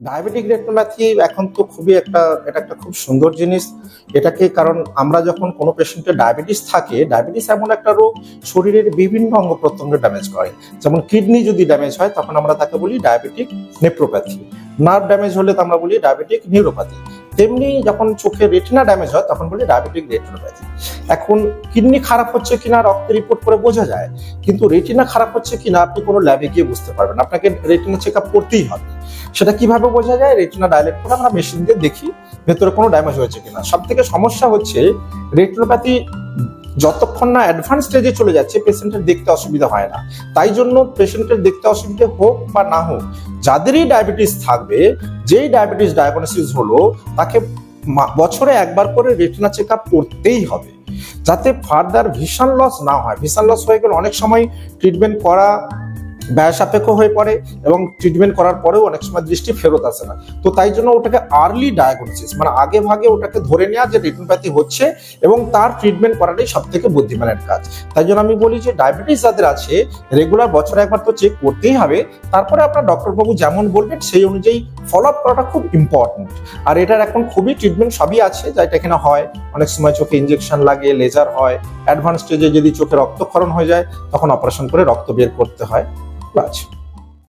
Diabetic retinopathy এখন তো এটা একটা খুব সুন্দর জিনিস। এটাকে কারণ আমরা যখন কোনো পেশেন্টের ডায়াবেটিস থাকে, ডায়াবেটিস এমন একটা রোগ শরীরের বিভিন্ন অঙ্গ প্রত্যঙ্গ ড্যামেজ করে। যেমন কিডনি যদি ড্যামেজ হয় তখন আমরা তাকে বলি ডায়াবেটিক নেফ্রোপ্যাথি, নার্ভ ড্যামেজ হলে তো আমরা বলি ডায়াবেটিক নিউরোপ্যাথি। তেমনি যখন চোখের রেটিনা ড্যামেজ হয় তখন বলি ডায়াবেটিক রেটিনোপ্যাথি। এখন কিডনি খারাপ হচ্ছে কিনা রক্তের রিপোর্ট করে বোঝা যায়, কিন্তু রেটিনা খারাপ হচ্ছে কিনা আপনি কোনো ল্যাবে গিয়ে বুঝতে পারবেন, আপনাকে রেটিনা চেক আপ করতেই হবে। সেটা কিভাবে বোঝা যায়? রেটিনা ডাইলেট করে আমরা মেশিন দিয়ে দেখি ভেতরে কোনো ড্যামেজ হয়েছে কিনা। সব থেকে সমস্যা হচ্ছে রেটিনোপ্যাথি যতক্ষণ না অ্যাডভান্স স্টেজে চলে যাচ্ছে পেশেন্টের দেখতে অসুবিধা হয় না। তাই জন্য পেশেন্টের দেখতে অসুবিধা হোক বা না হোক, যাদেরই ডায়াবেটিস থাকবে, যেই ডায়াবেটিস ডায়াগনোসিস হলো, তাকে বছরে একবার করে রেটিনা চেক আপ করতেই হবে, যাতে ফার্দার ভিশন লস না হয়। ভিশন লস হয়ে গেলে অনেক সময় ট্রিটমেন্ট করা ব্যয় সাপেক্ষ হয়ে পড়ে এবং ট্রিটমেন্ট করার পরেও অনেক সময় দৃষ্টি ফেরত আসে না। তো তাই জন্য ওটাকে আর্লি ডায়াগনোসিস, মানে আগে ভাগে ওটাকে ধরে নেওয়া যে রেটিনোপ্যাথি হচ্ছে এবং তার ট্রিটমেন্ট করাটাই সব থেকে বুদ্ধিমানের কাজ। তাই জন্য আমি বলি যে ডায়াবেটিস যাদের আছে রেগুলার বছরে একবার তো চেক করতেই হবে। তারপরে আপনার ডক্টরবাবু যেমন বলবেন সেই অনুযায়ী ফলো আপ করাটা খুব ইম্পর্টেন্ট। আর এটার এখন খুবই ট্রিটমেন্ট সবই আছে, যেটা এখানে হয়। অনেক সময় চোখে ইনজেকশন লাগে, লেজার হয়, অ্যাডভান্স স্টেজে যদি চোখে রক্তক্ষরণ হয়ে যায় তখন অপারেশন করে রক্ত বের করতে হয়। Right.